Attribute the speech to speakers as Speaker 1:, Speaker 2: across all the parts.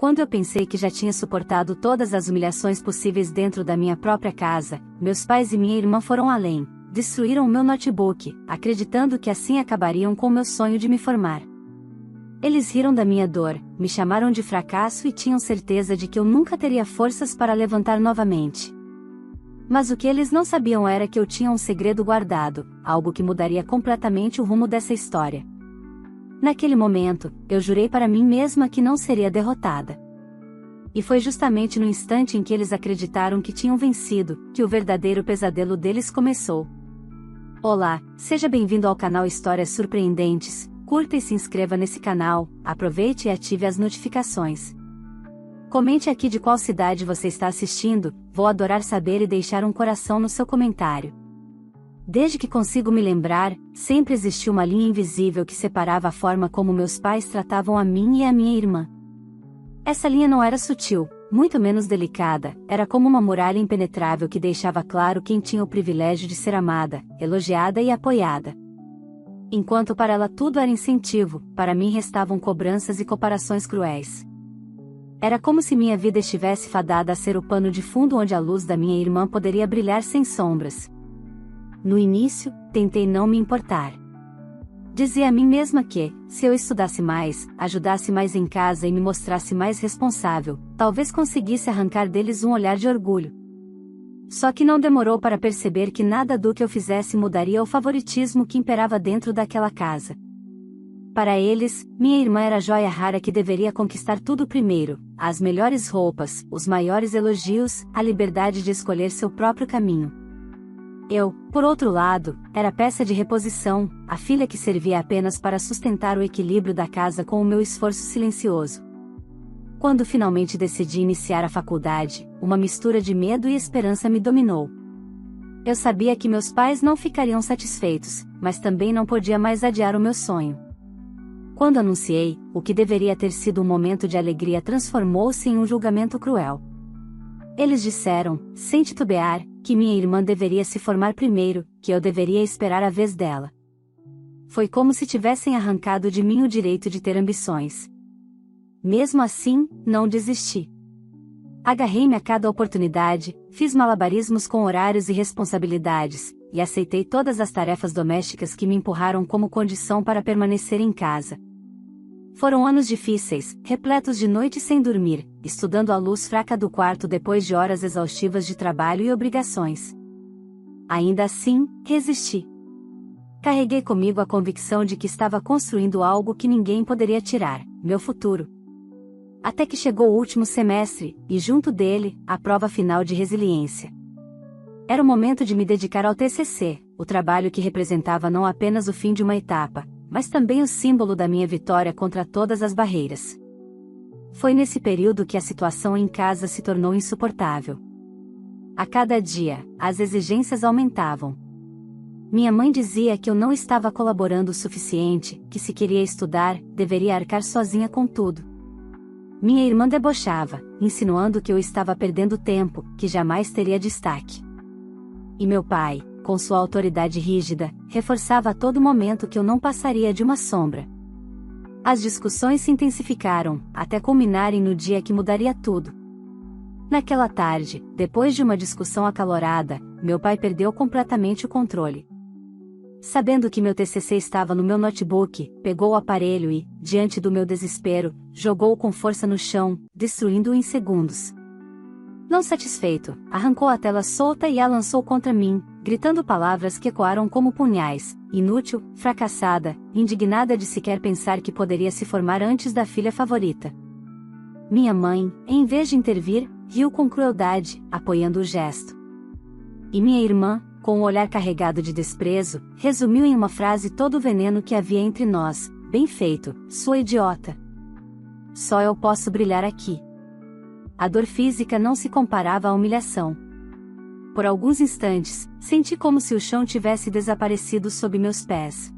Speaker 1: Quando eu pensei que já tinha suportado todas as humilhações possíveis dentro da minha própria casa, meus pais e minha irmã foram além, destruíram o meu notebook, acreditando que assim acabariam com o meu sonho de me formar. Eles riram da minha dor, me chamaram de fracasso e tinham certeza de que eu nunca teria forças para levantar novamente. Mas o que eles não sabiam era que eu tinha um segredo guardado, algo que mudaria completamente o rumo dessa história. Naquele momento, eu jurei para mim mesma que não seria derrotada. E foi justamente no instante em que eles acreditaram que tinham vencido, que o verdadeiro pesadelo deles começou. Olá, seja bem-vindo ao canal Histórias Surpreendentes, curta e se inscreva nesse canal, aproveite e ative as notificações. Comente aqui de qual cidade você está assistindo, vou adorar saber e deixar um coração no seu comentário. Desde que consigo me lembrar, sempre existiu uma linha invisível que separava a forma como meus pais tratavam a mim e a minha irmã. Essa linha não era sutil, muito menos delicada, era como uma muralha impenetrável que deixava claro quem tinha o privilégio de ser amada, elogiada e apoiada. Enquanto para ela tudo era incentivo, para mim restavam cobranças e comparações cruéis. Era como se minha vida estivesse fadada a ser o pano de fundo onde a luz da minha irmã poderia brilhar sem sombras. No início, tentei não me importar. Dizia a mim mesma que, se eu estudasse mais, ajudasse mais em casa e me mostrasse mais responsável, talvez conseguisse arrancar deles um olhar de orgulho. Só que não demorou para perceber que nada do que eu fizesse mudaria o favoritismo que imperava dentro daquela casa. Para eles, minha irmã era a joia rara que deveria conquistar tudo primeiro, as melhores roupas, os maiores elogios, a liberdade de escolher seu próprio caminho. Eu, por outro lado, era peça de reposição, a filha que servia apenas para sustentar o equilíbrio da casa com o meu esforço silencioso. Quando finalmente decidi iniciar a faculdade, uma mistura de medo e esperança me dominou. Eu sabia que meus pais não ficariam satisfeitos, mas também não podia mais adiar o meu sonho. Quando anunciei, o que deveria ter sido um momento de alegria transformou-se em um julgamento cruel. Eles disseram, sem titubear, que minha irmã deveria se formar primeiro, que eu deveria esperar a vez dela. Foi como se tivessem arrancado de mim o direito de ter ambições. Mesmo assim, não desisti. Agarrei-me a cada oportunidade, fiz malabarismos com horários e responsabilidades, e aceitei todas as tarefas domésticas que me empurraram como condição para permanecer em casa. Foram anos difíceis, repletos de noites sem dormir, estudando à luz fraca do quarto depois de horas exaustivas de trabalho e obrigações. Ainda assim, resisti. Carreguei comigo a convicção de que estava construindo algo que ninguém poderia tirar, meu futuro. Até que chegou o último semestre, e junto dele, a prova final de resiliência. Era o momento de me dedicar ao TCC, o trabalho que representava não apenas o fim de uma etapa, mas também o símbolo da minha vitória contra todas as barreiras. Foi nesse período que a situação em casa se tornou insuportável. A cada dia, as exigências aumentavam. Minha mãe dizia que eu não estava colaborando o suficiente, que se queria estudar, deveria arcar sozinha com tudo. Minha irmã debochava, insinuando que eu estava perdendo tempo, que jamais teria destaque. E meu pai, com sua autoridade rígida, reforçava a todo momento que eu não passaria de uma sombra. As discussões se intensificaram, até culminarem no dia que mudaria tudo. Naquela tarde, depois de uma discussão acalorada, meu pai perdeu completamente o controle. Sabendo que meu TCC estava no meu notebook, pegou o aparelho e, diante do meu desespero, jogou-o com força no chão, destruindo-o em segundos. Não satisfeito, arrancou a tela solta e a lançou contra mim, gritando palavras que ecoaram como punhais: inútil, fracassada, indignada de sequer pensar que poderia se formar antes da filha favorita. Minha mãe, em vez de intervir, riu com crueldade, apoiando o gesto. E minha irmã, com o olhar carregado de desprezo, resumiu em uma frase todo o veneno que havia entre nós: bem feito, sua idiota. Só eu posso brilhar aqui. A dor física não se comparava à humilhação. Por alguns instantes, senti como se o chão tivesse desaparecido sob meus pés.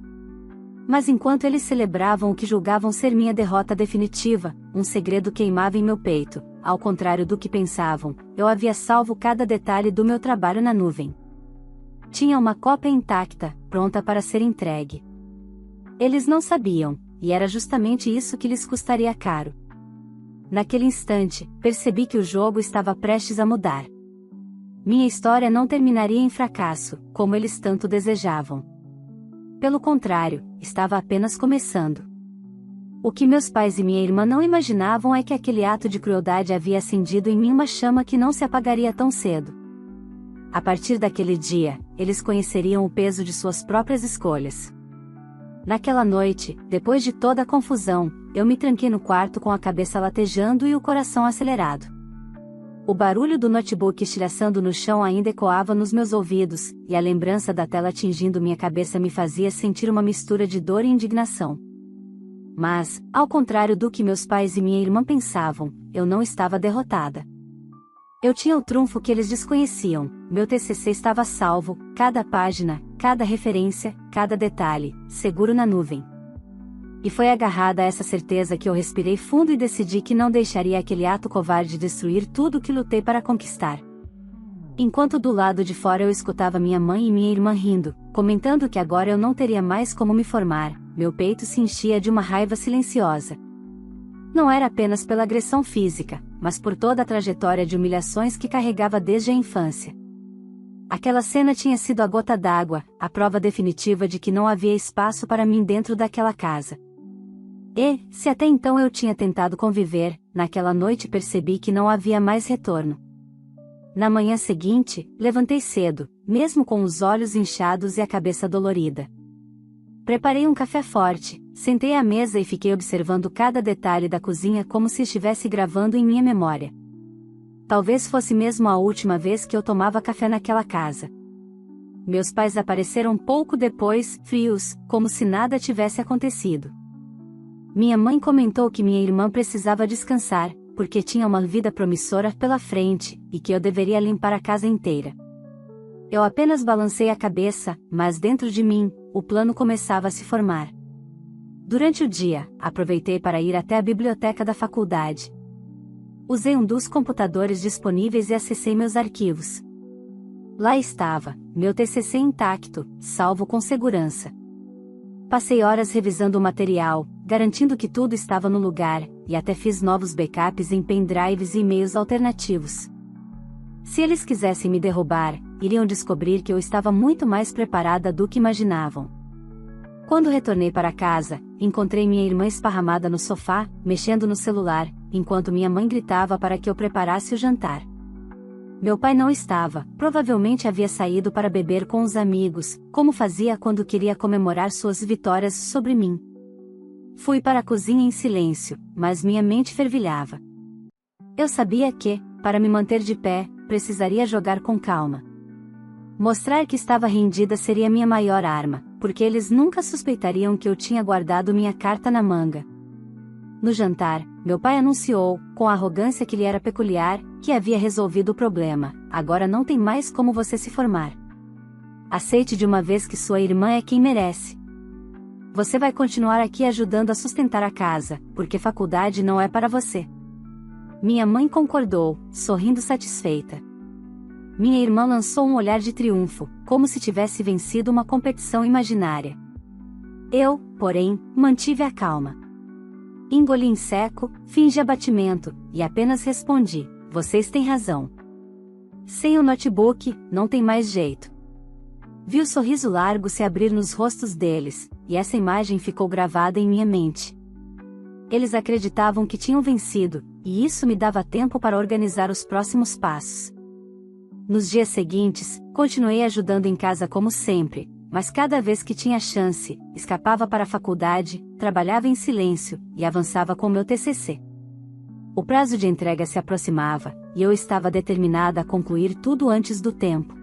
Speaker 1: Mas enquanto eles celebravam o que julgavam ser minha derrota definitiva, um segredo queimava em meu peito. Ao contrário do que pensavam, eu havia salvo cada detalhe do meu trabalho na nuvem. Tinha uma cópia intacta, pronta para ser entregue. Eles não sabiam, e era justamente isso que lhes custaria caro. naquele instante, percebi que o jogo estava prestes a mudar. Minha história não terminaria em fracasso, como eles tanto desejavam. Pelo contrário, estava apenas começando. O que meus pais e minha irmã não imaginavam é que aquele ato de crueldade havia acendido em mim uma chama que não se apagaria tão cedo. A partir daquele dia, eles conheceriam o peso de suas próprias escolhas. Naquela noite, depois de toda a confusão, eu me tranquei no quarto com a cabeça latejando e o coração acelerado. O barulho do notebook estilhaçando no chão ainda ecoava nos meus ouvidos, e a lembrança da tela atingindo minha cabeça me fazia sentir uma mistura de dor e indignação. Mas, ao contrário do que meus pais e minha irmã pensavam, eu não estava derrotada. Eu tinha o trunfo que eles desconheciam, meu TCC estava salvo, cada página, cada referência, cada detalhe, seguro na nuvem. E foi agarrada a essa certeza que eu respirei fundo e decidi que não deixaria aquele ato covarde destruir tudo o que lutei para conquistar. Enquanto do lado de fora eu escutava minha mãe e minha irmã rindo, comentando que agora eu não teria mais como me formar, meu peito se enchia de uma raiva silenciosa. Não era apenas pela agressão física, mas por toda a trajetória de humilhações que carregava desde a infância. Aquela cena tinha sido a gota d'água, a prova definitiva de que não havia espaço para mim dentro daquela casa. E, se até então eu tinha tentado conviver, naquela noite percebi que não havia mais retorno. Na manhã seguinte, levantei cedo, mesmo com os olhos inchados e a cabeça dolorida. Preparei um café forte, sentei à mesa e fiquei observando cada detalhe da cozinha como se estivesse gravando em minha memória. Talvez fosse mesmo a última vez que eu tomava café naquela casa. Meus pais apareceram pouco depois, frios, como se nada tivesse acontecido. Minha mãe comentou que minha irmã precisava descansar, porque tinha uma vida promissora pela frente, e que eu deveria limpar a casa inteira. Eu apenas balancei a cabeça, mas dentro de mim, o plano começava a se formar. Durante o dia, aproveitei para ir até a biblioteca da faculdade. Usei um dos computadores disponíveis e acessei meus arquivos. Lá estava, meu TCC intacto, salvo com segurança. Passei horas revisando o material, garantindo que tudo estava no lugar, e até fiz novos backups em pendrives e e-mails alternativos. Se eles quisessem me derrubar, iriam descobrir que eu estava muito mais preparada do que imaginavam. Quando retornei para casa, encontrei minha irmã esparramada no sofá, mexendo no celular, enquanto minha mãe gritava para que eu preparasse o jantar. Meu pai não estava, provavelmente havia saído para beber com os amigos, como fazia quando queria comemorar suas vitórias sobre mim. Fui para a cozinha em silêncio, mas minha mente fervilhava. Eu sabia que, para me manter de pé, precisaria jogar com calma. Mostrar que estava rendida seria minha maior arma, porque eles nunca suspeitariam que eu tinha guardado minha carta na manga. No jantar, meu pai anunciou, com a arrogância que lhe era peculiar, que havia resolvido o problema. Agora não tem mais como você se formar. Aceite de uma vez que sua irmã é quem merece. Você vai continuar aqui ajudando a sustentar a casa, porque faculdade não é para você. Minha mãe concordou, sorrindo satisfeita. Minha irmã lançou um olhar de triunfo, como se tivesse vencido uma competição imaginária. Eu, porém, mantive a calma. Engoli em seco, fingi abatimento, e apenas respondi: vocês têm razão. Sem o notebook, não tem mais jeito. Vi o sorriso largo se abrir nos rostos deles, e essa imagem ficou gravada em minha mente. Eles acreditavam que tinham vencido, e isso me dava tempo para organizar os próximos passos. Nos dias seguintes, continuei ajudando em casa como sempre, mas cada vez que tinha chance, escapava para a faculdade, trabalhava em silêncio, e avançava com meu TCC. O prazo de entrega se aproximava, e eu estava determinada a concluir tudo antes do tempo.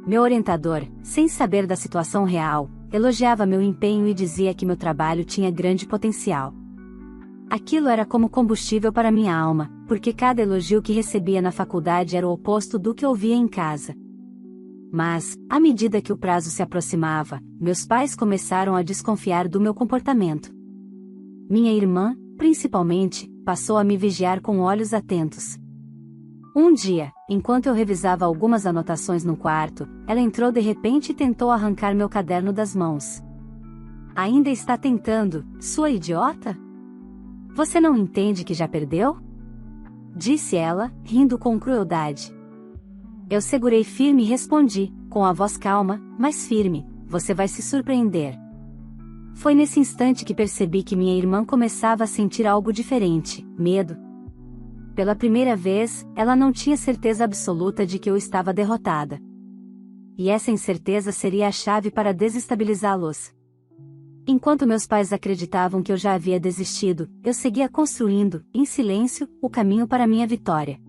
Speaker 1: Meu orientador, sem saber da situação real, elogiava meu empenho e dizia que meu trabalho tinha grande potencial. Aquilo era como combustível para minha alma, porque cada elogio que recebia na faculdade era o oposto do que ouvia em casa. Mas, à medida que o prazo se aproximava, meus pais começaram a desconfiar do meu comportamento. Minha irmã, principalmente, passou a me vigiar com olhos atentos. Um dia, enquanto eu revisava algumas anotações no quarto, ela entrou de repente e tentou arrancar meu caderno das mãos. Ainda está tentando, sua idiota? Você não entende que já perdeu? Disse ela, rindo com crueldade. Eu segurei firme e respondi, com a voz calma, mas firme: você vai se surpreender. Foi nesse instante que percebi que minha irmã começava a sentir algo diferente: medo. Pela primeira vez, ela não tinha certeza absoluta de que eu estava derrotada. E essa incerteza seria a chave para desestabilizá-los. Enquanto meus pais acreditavam que eu já havia desistido, eu seguia construindo, em silêncio, o caminho para minha vitória.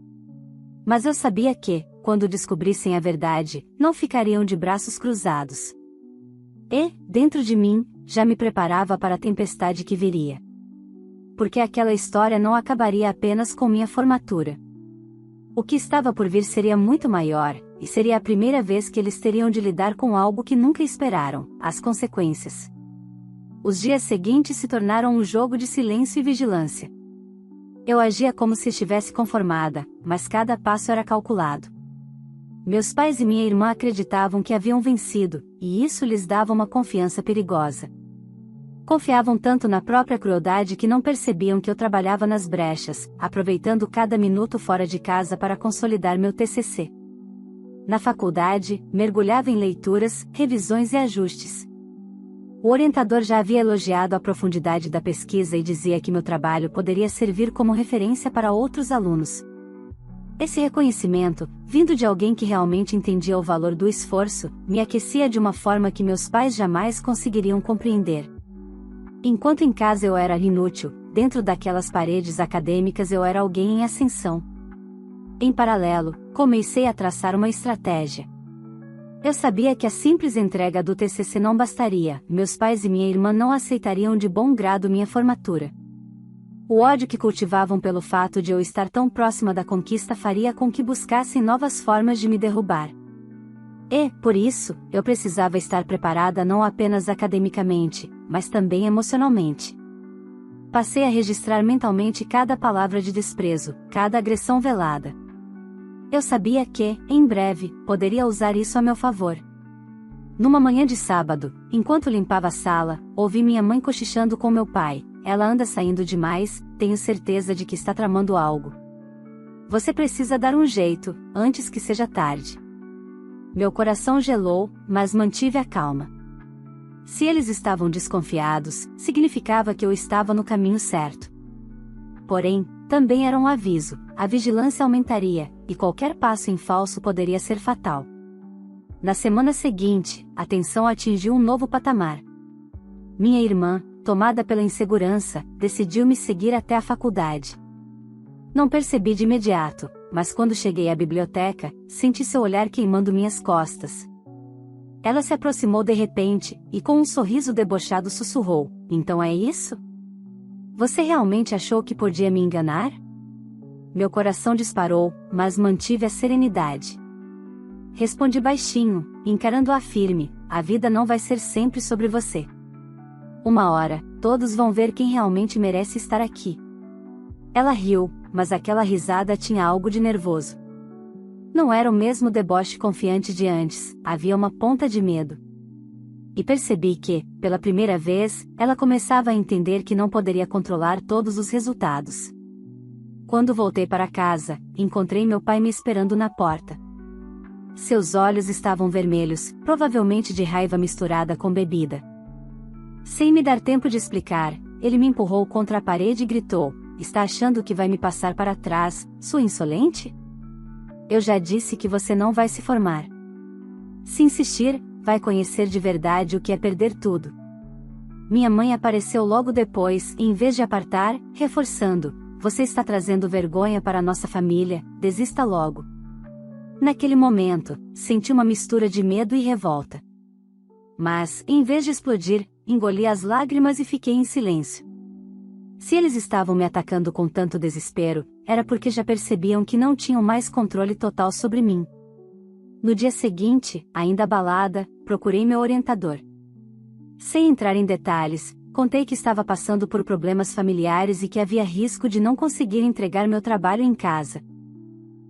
Speaker 1: Mas eu sabia que, quando descobrissem a verdade, não ficariam de braços cruzados. E, dentro de mim, já me preparava para a tempestade que viria. Porque aquela história não acabaria apenas com minha formatura. O que estava por vir seria muito maior, e seria a primeira vez que eles teriam de lidar com algo que nunca esperaram: as consequências. Os dias seguintes se tornaram um jogo de silêncio e vigilância. Eu agia como se estivesse conformada, mas cada passo era calculado. Meus pais e minha irmã acreditavam que haviam vencido, e isso lhes dava uma confiança perigosa. Confiavam tanto na própria crueldade que não percebiam que eu trabalhava nas brechas, aproveitando cada minuto fora de casa para consolidar meu TCC. Na faculdade, mergulhava em leituras, revisões e ajustes. O orientador já havia elogiado a profundidade da pesquisa e dizia que meu trabalho poderia servir como referência para outros alunos. Esse reconhecimento, vindo de alguém que realmente entendia o valor do esforço, me aquecia de uma forma que meus pais jamais conseguiriam compreender. Enquanto em casa eu era inútil, dentro daquelas paredes acadêmicas eu era alguém em ascensão. Em paralelo, comecei a traçar uma estratégia. Eu sabia que a simples entrega do TCC não bastaria, meus pais e minha irmã não aceitariam de bom grado minha formatura. O ódio que cultivavam pelo fato de eu estar tão próxima da conquista faria com que buscassem novas formas de me derrubar. E, por isso, eu precisava estar preparada não apenas academicamente, mas também emocionalmente. Passei a registrar mentalmente cada palavra de desprezo, cada agressão velada. Eu sabia que, em breve, poderia usar isso a meu favor. Numa manhã de sábado, enquanto limpava a sala, ouvi minha mãe cochichando com meu pai: ela anda saindo demais, tenho certeza de que está tramando algo. Você precisa dar um jeito, antes que seja tarde. Meu coração gelou, mas mantive a calma. Se eles estavam desconfiados, significava que eu estava no caminho certo. Porém, também era um aviso: a vigilância aumentaria, e qualquer passo em falso poderia ser fatal. Na semana seguinte, a tensão atingiu um novo patamar. Minha irmã, tomada pela insegurança, decidiu me seguir até a faculdade. Não percebi de imediato, mas quando cheguei à biblioteca, senti seu olhar queimando minhas costas. Ela se aproximou de repente, e com um sorriso debochado sussurrou: então é isso? Você realmente achou que podia me enganar? Meu coração disparou, mas mantive a serenidade. Respondi baixinho, encarando-a firme: a vida não vai ser sempre sobre você. Uma hora, todos vão ver quem realmente merece estar aqui. Ela riu, mas aquela risada tinha algo de nervoso. Não era o mesmo deboche confiante de antes, havia uma ponta de medo. E percebi que, pela primeira vez, ela começava a entender que não poderia controlar todos os resultados. Quando voltei para casa, encontrei meu pai me esperando na porta. Seus olhos estavam vermelhos, provavelmente de raiva misturada com bebida. Sem me dar tempo de explicar, ele me empurrou contra a parede e gritou: está achando que vai me passar para trás, sua insolente? Eu já disse que você não vai se formar. Se insistir, vai conhecer de verdade o que é perder tudo. Minha mãe apareceu logo depois e, em vez de apartar, reforçando: você está trazendo vergonha para a nossa família, desista logo. Naquele momento, senti uma mistura de medo e revolta. Mas, em vez de explodir, engoli as lágrimas e fiquei em silêncio. Se eles estavam me atacando com tanto desespero, era porque já percebiam que não tinham mais controle total sobre mim. No dia seguinte, ainda abalada, procurei meu orientador. Sem entrar em detalhes, contei que estava passando por problemas familiares e que havia risco de não conseguir entregar meu trabalho em casa.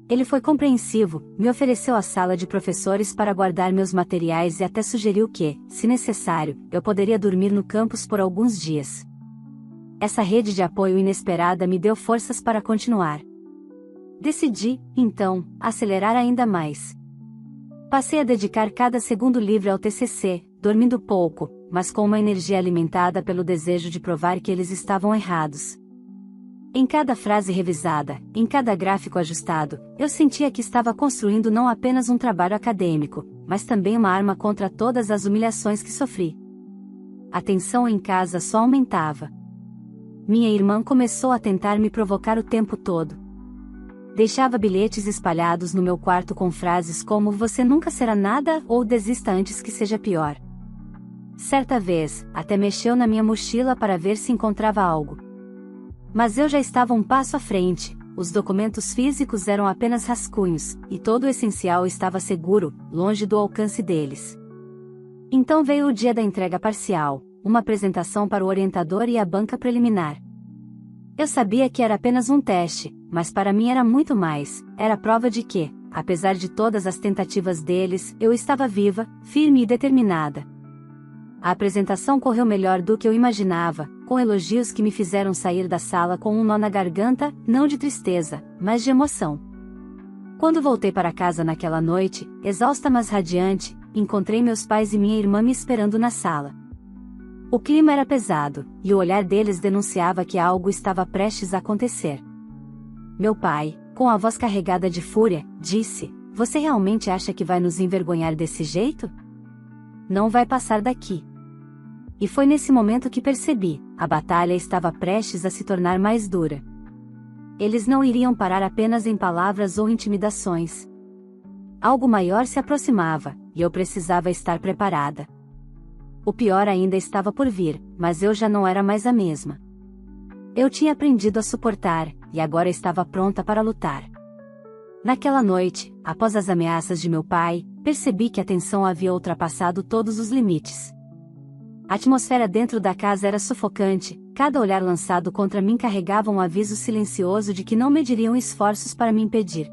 Speaker 1: Ele foi compreensivo, me ofereceu a sala de professores para guardar meus materiais e até sugeriu que, se necessário, eu poderia dormir no campus por alguns dias. Essa rede de apoio inesperada me deu forças para continuar. Decidi, então, acelerar ainda mais. Passei a dedicar cada segundo livre ao TCC, dormindo pouco, mas com uma energia alimentada pelo desejo de provar que eles estavam errados. Em cada frase revisada, em cada gráfico ajustado, eu sentia que estava construindo não apenas um trabalho acadêmico, mas também uma arma contra todas as humilhações que sofri. A tensão em casa só aumentava. Minha irmã começou a tentar me provocar o tempo todo. Deixava bilhetes espalhados no meu quarto com frases como "você nunca será nada" ou "desista antes que seja pior". Certa vez, até mexeu na minha mochila para ver se encontrava algo. Mas eu já estava um passo à frente, os documentos físicos eram apenas rascunhos, e todo o essencial estava seguro, longe do alcance deles. Então veio o dia da entrega parcial, uma apresentação para o orientador e a banca preliminar. Eu sabia que era apenas um teste, mas para mim era muito mais, era a prova de que, apesar de todas as tentativas deles, eu estava viva, firme e determinada. A apresentação correu melhor do que eu imaginava, com elogios que me fizeram sair da sala com um nó na garganta, não de tristeza, mas de emoção. Quando voltei para casa naquela noite, exausta mas radiante, encontrei meus pais e minha irmã me esperando na sala. O clima era pesado, e o olhar deles denunciava que algo estava prestes a acontecer. Meu pai, com a voz carregada de fúria, disse: "Você realmente acha que vai nos envergonhar desse jeito? Não vai passar daqui." E foi nesse momento que percebi, a batalha estava prestes a se tornar mais dura. Eles não iriam parar apenas em palavras ou intimidações. Algo maior se aproximava, e eu precisava estar preparada. O pior ainda estava por vir, mas eu já não era mais a mesma. Eu tinha aprendido a suportar, e agora estava pronta para lutar. Naquela noite, após as ameaças de meu pai, percebi que a tensão havia ultrapassado todos os limites. A atmosfera dentro da casa era sufocante, cada olhar lançado contra mim carregava um aviso silencioso de que não mediriam esforços para me impedir.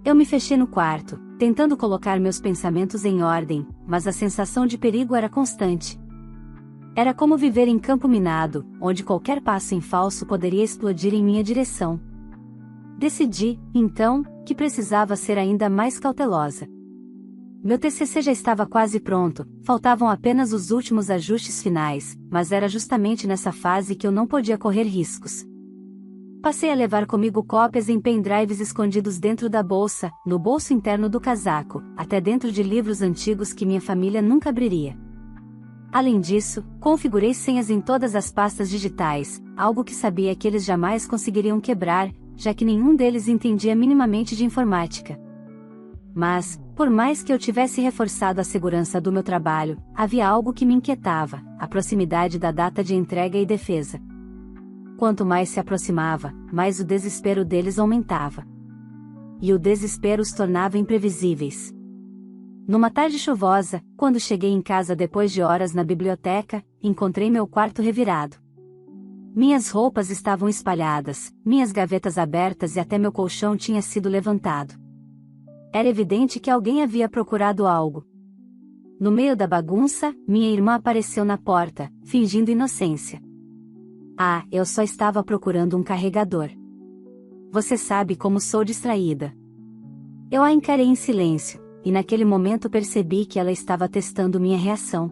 Speaker 1: Eu me fechei no quarto, tentando colocar meus pensamentos em ordem, mas a sensação de perigo era constante. Era como viver em campo minado, onde qualquer passo em falso poderia explodir em minha direção. Decidi, então, que precisava ser ainda mais cautelosa. Meu TCC já estava quase pronto, faltavam apenas os últimos ajustes finais, mas era justamente nessa fase que eu não podia correr riscos. Passei a levar comigo cópias em pendrives escondidos dentro da bolsa, no bolso interno do casaco, até dentro de livros antigos que minha família nunca abriria. Além disso, configurei senhas em todas as pastas digitais, algo que sabia que eles jamais conseguiriam quebrar, já que nenhum deles entendia minimamente de informática. Mas, por mais que eu tivesse reforçado a segurança do meu trabalho, havia algo que me inquietava: a proximidade da data de entrega e defesa. Quanto mais se aproximava, mais o desespero deles aumentava. E o desespero os tornava imprevisíveis. Numa tarde chuvosa, quando cheguei em casa depois de horas na biblioteca, encontrei meu quarto revirado. Minhas roupas estavam espalhadas, minhas gavetas abertas e até meu colchão tinha sido levantado. Era evidente que alguém havia procurado algo. No meio da bagunça, minha irmã apareceu na porta, fingindo inocência. "Ah, eu só estava procurando um carregador. Você sabe como sou distraída." Eu a encarei em silêncio, e naquele momento percebi que ela estava testando minha reação.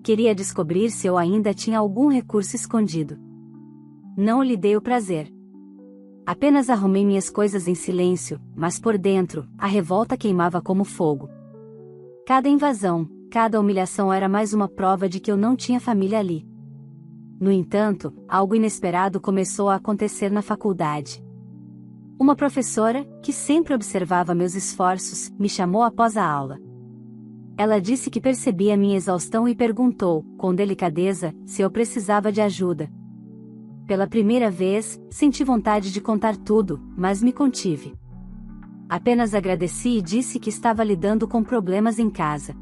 Speaker 1: Queria descobrir se eu ainda tinha algum recurso escondido. Não lhe dei o prazer. Apenas arrumei minhas coisas em silêncio, mas por dentro, a revolta queimava como fogo. Cada invasão, cada humilhação era mais uma prova de que eu não tinha família ali. No entanto, algo inesperado começou a acontecer na faculdade. Uma professora, que sempre observava meus esforços, me chamou após a aula. Ela disse que percebia minha exaustão e perguntou, com delicadeza, se eu precisava de ajuda. Pela primeira vez, senti vontade de contar tudo, mas me contive. Apenas agradeci e disse que estava lidando com problemas em casa.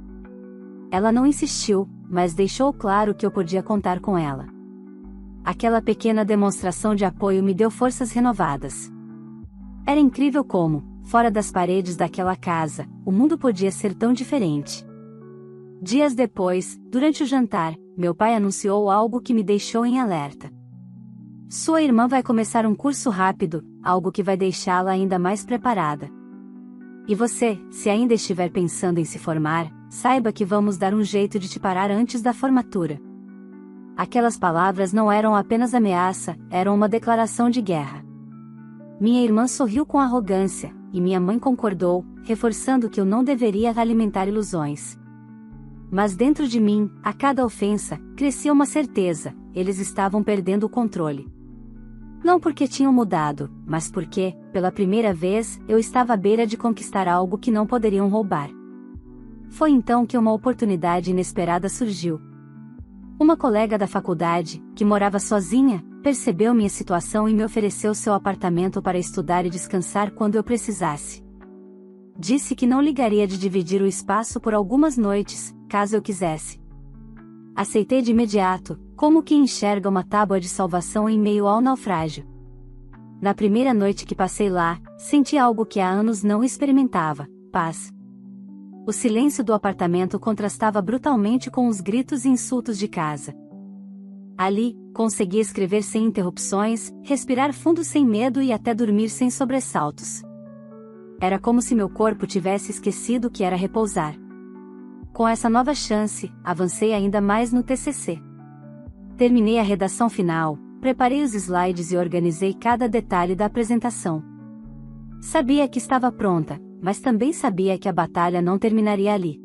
Speaker 1: Ela não insistiu, mas deixou claro que eu podia contar com ela. Aquela pequena demonstração de apoio me deu forças renovadas. Era incrível como, fora das paredes daquela casa, o mundo podia ser tão diferente. Dias depois, durante o jantar, meu pai anunciou algo que me deixou em alerta. Sua irmã vai começar um curso rápido, algo que vai deixá-la ainda mais preparada. E você, se ainda estiver pensando em se formar, saiba que vamos dar um jeito de te parar antes da formatura. Aquelas palavras não eram apenas ameaça, eram uma declaração de guerra. Minha irmã sorriu com arrogância, e minha mãe concordou, reforçando que eu não deveria alimentar ilusões. Mas dentro de mim, a cada ofensa, crescia uma certeza: eles estavam perdendo o controle. Não porque tinham mudado, mas porque, pela primeira vez, eu estava à beira de conquistar algo que não poderiam roubar. Foi então que uma oportunidade inesperada surgiu. Uma colega da faculdade, que morava sozinha, percebeu minha situação e me ofereceu seu apartamento para estudar e descansar quando eu precisasse. Disse que não ligaria de dividir o espaço por algumas noites, caso eu quisesse. Aceitei de imediato, como quem enxerga uma tábua de salvação em meio ao naufrágio. Na primeira noite que passei lá, senti algo que há anos não experimentava: paz. O silêncio do apartamento contrastava brutalmente com os gritos e insultos de casa. Ali, consegui escrever sem interrupções, respirar fundo sem medo e até dormir sem sobressaltos. Era como se meu corpo tivesse esquecido o que era repousar. Com essa nova chance, avancei ainda mais no TCC. Terminei a redação final, preparei os slides e organizei cada detalhe da apresentação. Sabia que estava pronta, mas também sabia que a batalha não terminaria ali.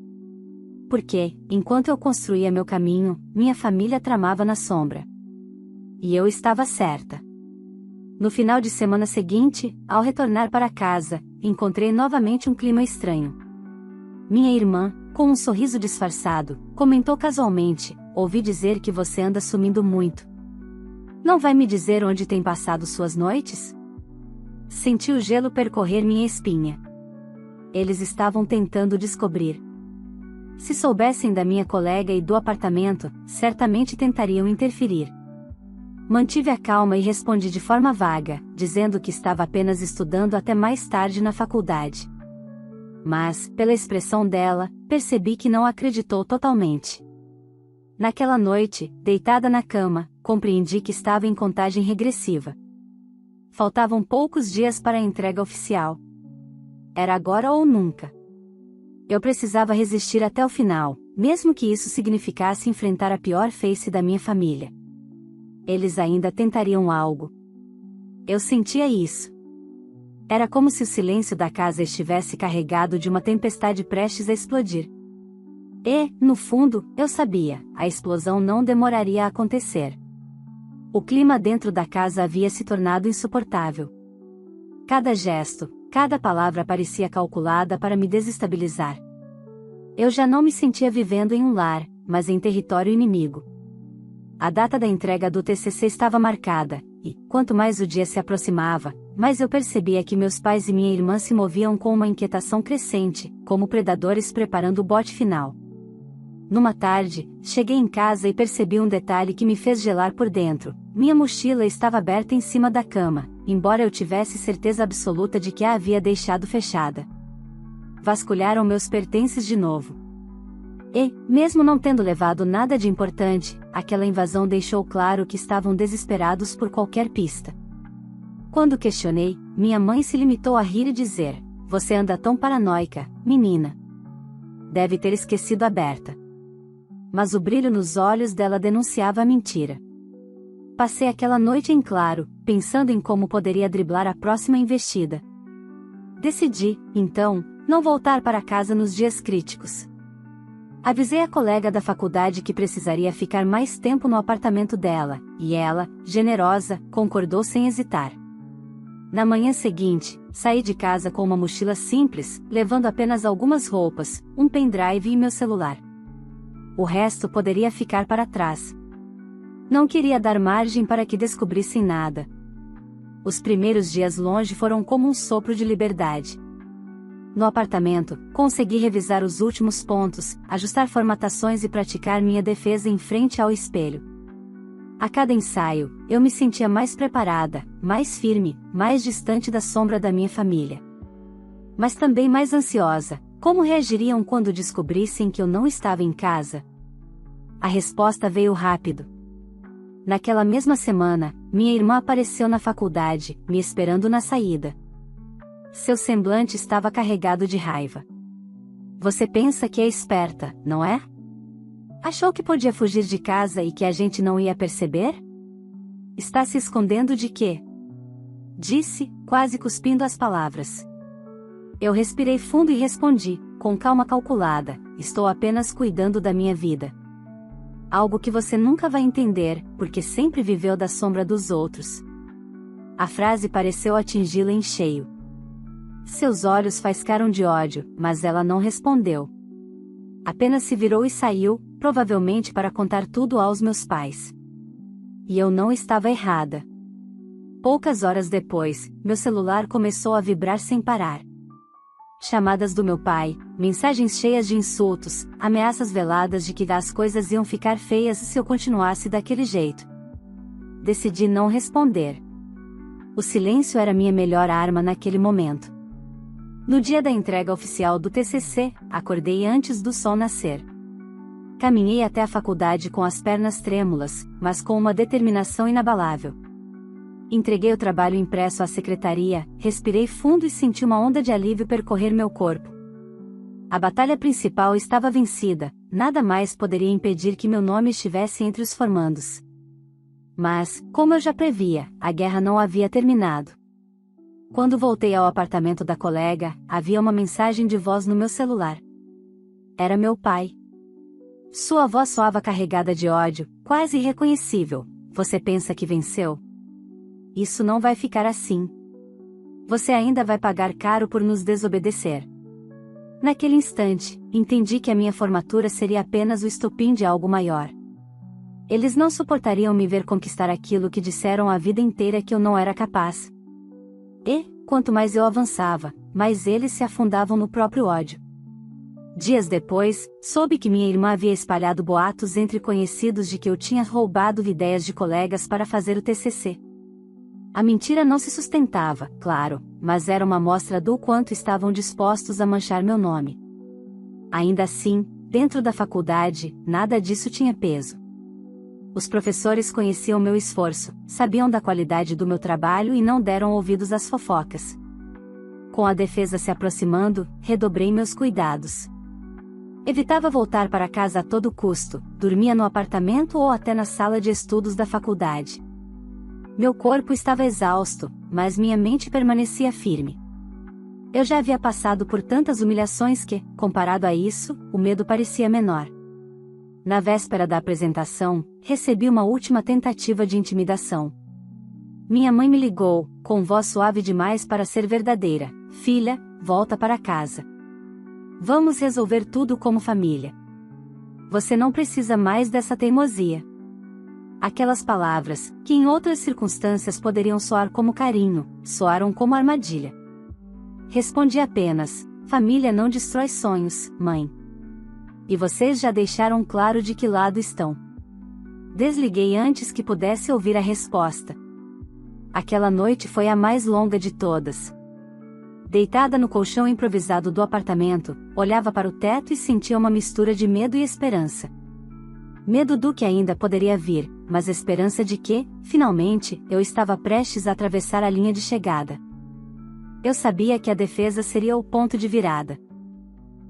Speaker 1: Porque, enquanto eu construía meu caminho, minha família tramava na sombra. E eu estava certa. No final de semana seguinte, ao retornar para casa, encontrei novamente um clima estranho. Minha irmã, com um sorriso disfarçado, comentou casualmente: ouvi dizer que você anda sumindo muito. Não vai me dizer onde tem passado suas noites? Senti o gelo percorrer minha espinha. Eles estavam tentando descobrir. Se soubessem da minha colega e do apartamento, certamente tentariam interferir. Mantive a calma e respondi de forma vaga, dizendo que estava apenas estudando até mais tarde na faculdade. Mas, pela expressão dela, percebi que não acreditou totalmente. Naquela noite, deitada na cama, compreendi que estava em contagem regressiva. Faltavam poucos dias para a entrega oficial. Era agora ou nunca. Eu precisava resistir até o final, mesmo que isso significasse enfrentar a pior face da minha família. Eles ainda tentariam algo. Eu sentia isso. Era como se o silêncio da casa estivesse carregado de uma tempestade prestes a explodir. E, no fundo, eu sabia, a explosão não demoraria a acontecer. O clima dentro da casa havia se tornado insuportável. Cada gesto, cada palavra parecia calculada para me desestabilizar. Eu já não me sentia vivendo em um lar, mas em território inimigo. A data da entrega do TCC estava marcada, e, quanto mais o dia se aproximava, mais eu percebia que meus pais e minha irmã se moviam com uma inquietação crescente, como predadores preparando o bote final. Numa tarde, cheguei em casa e percebi um detalhe que me fez gelar por dentro: minha mochila estava aberta em cima da cama, embora eu tivesse certeza absoluta de que a havia deixado fechada. Vasculharam meus pertences de novo. E, mesmo não tendo levado nada de importante, aquela invasão deixou claro que estavam desesperados por qualquer pista. Quando questionei, minha mãe se limitou a rir e dizer: você anda tão paranoica, menina. Deve ter esquecido aberta. Mas o brilho nos olhos dela denunciava a mentira. Passei aquela noite em claro, pensando em como poderia driblar a próxima investida. Decidi, então, não voltar para casa nos dias críticos. Avisei a colega da faculdade que precisaria ficar mais tempo no apartamento dela, e ela, generosa, concordou sem hesitar. Na manhã seguinte, saí de casa com uma mochila simples, levando apenas algumas roupas, um pendrive e meu celular. O resto poderia ficar para trás. Não queria dar margem para que descobrissem nada. Os primeiros dias longe foram como um sopro de liberdade. No apartamento, consegui revisar os últimos pontos, ajustar formatações e praticar minha defesa em frente ao espelho. A cada ensaio, eu me sentia mais preparada, mais firme, mais distante da sombra da minha família. Mas também mais ansiosa: como reagiriam quando descobrissem que eu não estava em casa? A resposta veio rápido. Naquela mesma semana, minha irmã apareceu na faculdade, me esperando na saída. Seu semblante estava carregado de raiva. Você pensa que é esperta, não é? Achou que podia fugir de casa e que a gente não ia perceber? Está se escondendo de quê? Disse, quase cuspindo as palavras. Eu respirei fundo e respondi, com calma calculada, estou apenas cuidando da minha vida. Algo que você nunca vai entender, porque sempre viveu da sombra dos outros. A frase pareceu atingi-la em cheio. Seus olhos faiscaram de ódio, mas ela não respondeu. Apenas se virou e saiu, provavelmente para contar tudo aos meus pais. E eu não estava errada. Poucas horas depois, meu celular começou a vibrar sem parar. Chamadas do meu pai, mensagens cheias de insultos, ameaças veladas de que as coisas iam ficar feias se eu continuasse daquele jeito. Decidi não responder. O silêncio era minha melhor arma naquele momento. No dia da entrega oficial do TCC, acordei antes do sol nascer. Caminhei até a faculdade com as pernas trêmulas, mas com uma determinação inabalável. Entreguei o trabalho impresso à secretaria, respirei fundo e senti uma onda de alívio percorrer meu corpo. A batalha principal estava vencida, nada mais poderia impedir que meu nome estivesse entre os formandos. Mas, como eu já previa, a guerra não havia terminado. Quando voltei ao apartamento da colega, havia uma mensagem de voz no meu celular. Era meu pai. Sua voz soava carregada de ódio, quase irreconhecível. Você pensa que venceu? Isso não vai ficar assim. Você ainda vai pagar caro por nos desobedecer. Naquele instante, entendi que a minha formatura seria apenas o estopim de algo maior. Eles não suportariam me ver conquistar aquilo que disseram a vida inteira que eu não era capaz. E, quanto mais eu avançava, mais eles se afundavam no próprio ódio. Dias depois, soube que minha irmã havia espalhado boatos entre conhecidos de que eu tinha roubado ideias de colegas para fazer o TCC. A mentira não se sustentava, claro, mas era uma amostra do quanto estavam dispostos a manchar meu nome. Ainda assim, dentro da faculdade, nada disso tinha peso. Os professores conheciam meu esforço, sabiam da qualidade do meu trabalho e não deram ouvidos às fofocas. Com a defesa se aproximando, redobrei meus cuidados. Evitava voltar para casa a todo custo, dormia no apartamento ou até na sala de estudos da faculdade. Meu corpo estava exausto, mas minha mente permanecia firme. Eu já havia passado por tantas humilhações que, comparado a isso, o medo parecia menor. Na véspera da apresentação, recebi uma última tentativa de intimidação. Minha mãe me ligou, com voz suave demais para ser verdadeira. Filha, volta para casa. Vamos resolver tudo como família. Você não precisa mais dessa teimosia. Aquelas palavras, que em outras circunstâncias poderiam soar como carinho, soaram como armadilha. Respondi apenas: família não destrói sonhos, mãe. E vocês já deixaram claro de que lado estão. Desliguei antes que pudesse ouvir a resposta. Aquela noite foi a mais longa de todas. Deitada no colchão improvisado do apartamento, olhava para o teto e sentia uma mistura de medo e esperança. Medo do que ainda poderia vir, mas esperança de que, finalmente, eu estava prestes a atravessar a linha de chegada. Eu sabia que a defesa seria o ponto de virada.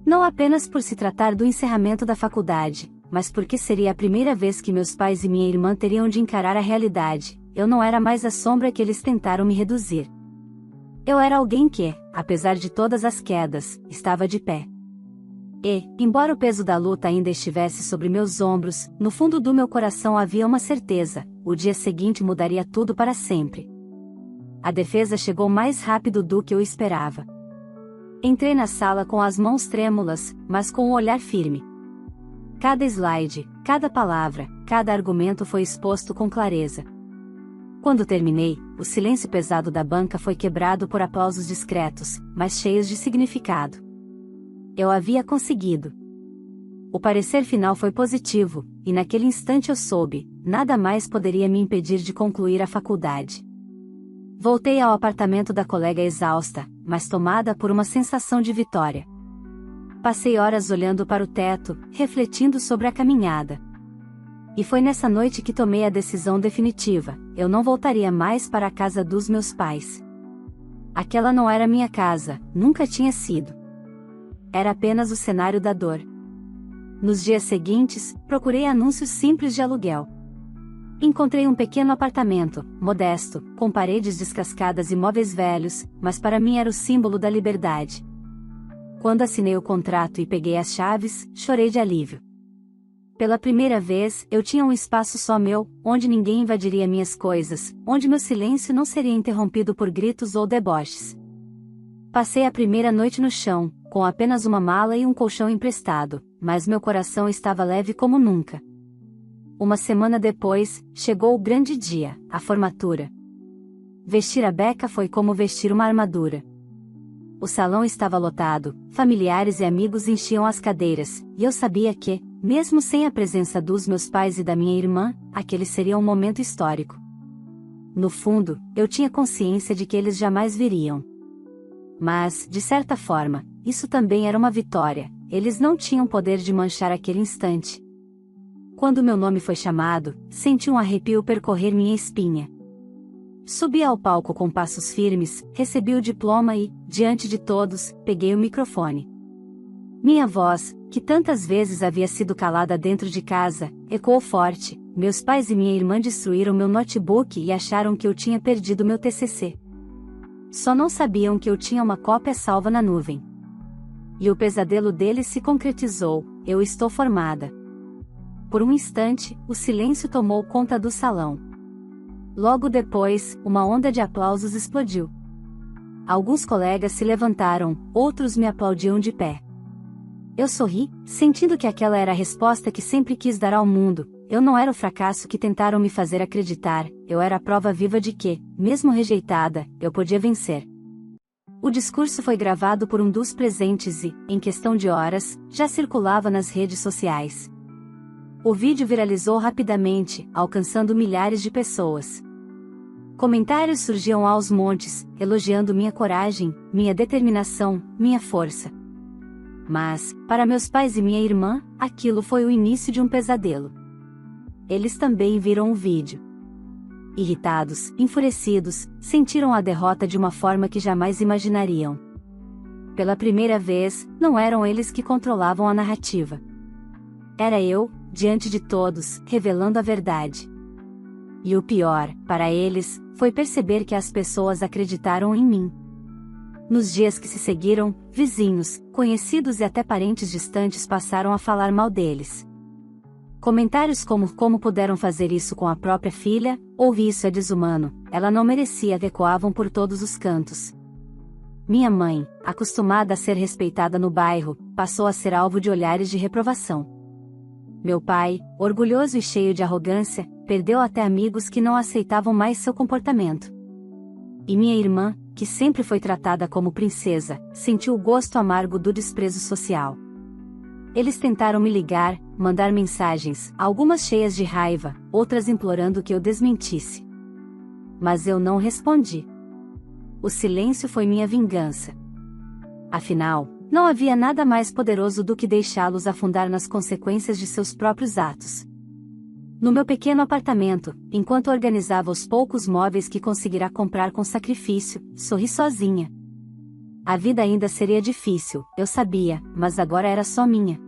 Speaker 1: Não apenas por se tratar do encerramento da faculdade, mas porque seria a primeira vez que meus pais e minha irmã teriam de encarar a realidade. Eu não era mais a sombra que eles tentaram me reduzir. Eu era alguém que, apesar de todas as quedas, estava de pé. E, embora o peso da luta ainda estivesse sobre meus ombros, no fundo do meu coração havia uma certeza: o dia seguinte mudaria tudo para sempre. A defesa chegou mais rápido do que eu esperava. Entrei na sala com as mãos trêmulas, mas com o olhar firme. Cada slide, cada palavra, cada argumento foi exposto com clareza. Quando terminei, o silêncio pesado da banca foi quebrado por aplausos discretos, mas cheios de significado. Eu havia conseguido. O parecer final foi positivo, e naquele instante eu soube: nada mais poderia me impedir de concluir a faculdade. Voltei ao apartamento da colega exausta, mas tomada por uma sensação de vitória. Passei horas olhando para o teto, refletindo sobre a caminhada. E foi nessa noite que tomei a decisão definitiva: eu não voltaria mais para a casa dos meus pais. Aquela não era minha casa, nunca tinha sido. Era apenas o cenário da dor. Nos dias seguintes, procurei anúncios simples de aluguel. Encontrei um pequeno apartamento, modesto, com paredes descascadas e móveis velhos, mas para mim era o símbolo da liberdade. Quando assinei o contrato e peguei as chaves, chorei de alívio. Pela primeira vez, eu tinha um espaço só meu, onde ninguém invadiria minhas coisas, onde meu silêncio não seria interrompido por gritos ou deboches. Passei a primeira noite no chão, com apenas uma mala e um colchão emprestado, mas meu coração estava leve como nunca. Uma semana depois, chegou o grande dia, a formatura. Vestir a Becca foi como vestir uma armadura. O salão estava lotado, familiares e amigos enchiam as cadeiras, e eu sabia que, mesmo sem a presença dos meus pais e da minha irmã, aquele seria um momento histórico. No fundo, eu tinha consciência de que eles jamais viriam. Mas, de certa forma, isso também era uma vitória, eles não tinham poder de manchar aquele instante. Quando meu nome foi chamado, senti um arrepio percorrer minha espinha. Subi ao palco com passos firmes, recebi o diploma e, diante de todos, peguei o microfone. Minha voz, que tantas vezes havia sido calada dentro de casa, ecoou forte. Meus pais e minha irmã destruíram meu notebook e acharam que eu tinha perdido meu TCC. Só não sabiam que eu tinha uma cópia salva na nuvem. E o pesadelo deles se concretizou: eu estou formada. Por um instante, o silêncio tomou conta do salão. Logo depois, uma onda de aplausos explodiu. Alguns colegas se levantaram, outros me aplaudiam de pé. Eu sorri, sentindo que aquela era a resposta que sempre quis dar ao mundo. Eu não era o fracasso que tentaram me fazer acreditar, eu era a prova viva de que, mesmo rejeitada, eu podia vencer. O discurso foi gravado por um dos presentes e, em questão de horas, já circulava nas redes sociais. O vídeo viralizou rapidamente, alcançando milhares de pessoas. Comentários surgiam aos montes, elogiando minha coragem, minha determinação, minha força. Mas, para meus pais e minha irmã, aquilo foi o início de um pesadelo. Eles também viram o vídeo. Irritados, enfurecidos, sentiram a derrota de uma forma que jamais imaginariam. Pela primeira vez, não eram eles que controlavam a narrativa. Era eu, diante de todos, revelando a verdade. E o pior, para eles, foi perceber que as pessoas acreditaram em mim. Nos dias que se seguiram, vizinhos, conhecidos e até parentes distantes passaram a falar mal deles. Comentários como puderam fazer isso com a própria filha, ou isso é desumano, ela não merecia, ecoavam por todos os cantos. Minha mãe, acostumada a ser respeitada no bairro, passou a ser alvo de olhares de reprovação. Meu pai, orgulhoso e cheio de arrogância, perdeu até amigos que não aceitavam mais seu comportamento. E minha irmã, que sempre foi tratada como princesa, sentiu o gosto amargo do desprezo social. Eles tentaram me ligar, mandar mensagens, algumas cheias de raiva, outras implorando que eu desmentisse. Mas eu não respondi. O silêncio foi minha vingança. Afinal, não havia nada mais poderoso do que deixá-los afundar nas consequências de seus próprios atos. No meu pequeno apartamento, enquanto organizava os poucos móveis que conseguirá comprar com sacrifício, sorri sozinha. A vida ainda seria difícil, eu sabia, mas agora era só minha.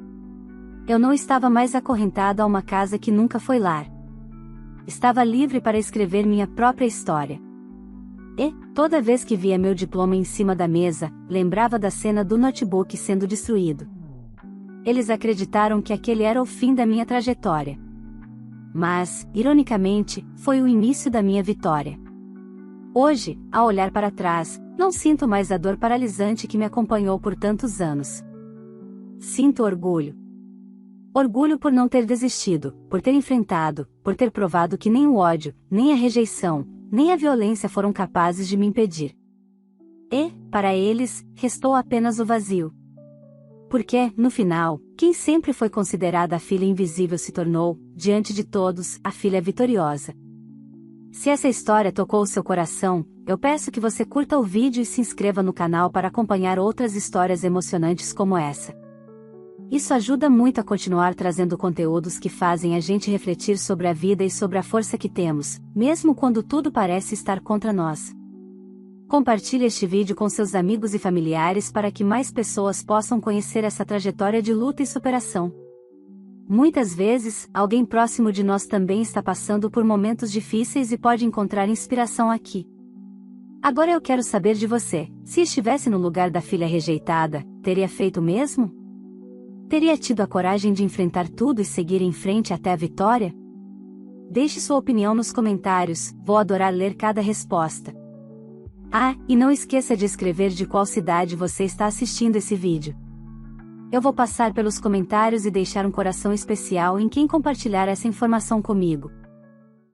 Speaker 1: Eu não estava mais acorrentada a uma casa que nunca foi lar. Estava livre para escrever minha própria história. E, toda vez que via meu diploma em cima da mesa, lembrava da cena do notebook sendo destruído. Eles acreditaram que aquele era o fim da minha trajetória. Mas, ironicamente, foi o início da minha vitória. Hoje, ao olhar para trás, não sinto mais a dor paralisante que me acompanhou por tantos anos. Sinto orgulho. Orgulho por não ter desistido, por ter enfrentado, por ter provado que nem o ódio, nem a rejeição, nem a violência foram capazes de me impedir. E, para eles, restou apenas o vazio. Porque, no final, quem sempre foi considerada a filha invisível se tornou, diante de todos, a filha vitoriosa. Se essa história tocou o seu coração, eu peço que você curta o vídeo e se inscreva no canal para acompanhar outras histórias emocionantes como essa. Isso ajuda muito a continuar trazendo conteúdos que fazem a gente refletir sobre a vida e sobre a força que temos, mesmo quando tudo parece estar contra nós. Compartilhe este vídeo com seus amigos e familiares para que mais pessoas possam conhecer essa trajetória de luta e superação. Muitas vezes, alguém próximo de nós também está passando por momentos difíceis e pode encontrar inspiração aqui. Agora eu quero saber de você: se estivesse no lugar da filha rejeitada, teria feito o mesmo? Teria tido a coragem de enfrentar tudo e seguir em frente até a vitória? Deixe sua opinião nos comentários, vou adorar ler cada resposta. Ah, e não esqueça de escrever de qual cidade você está assistindo esse vídeo. Eu vou passar pelos comentários e deixar um coração especial em quem compartilhar essa informação comigo.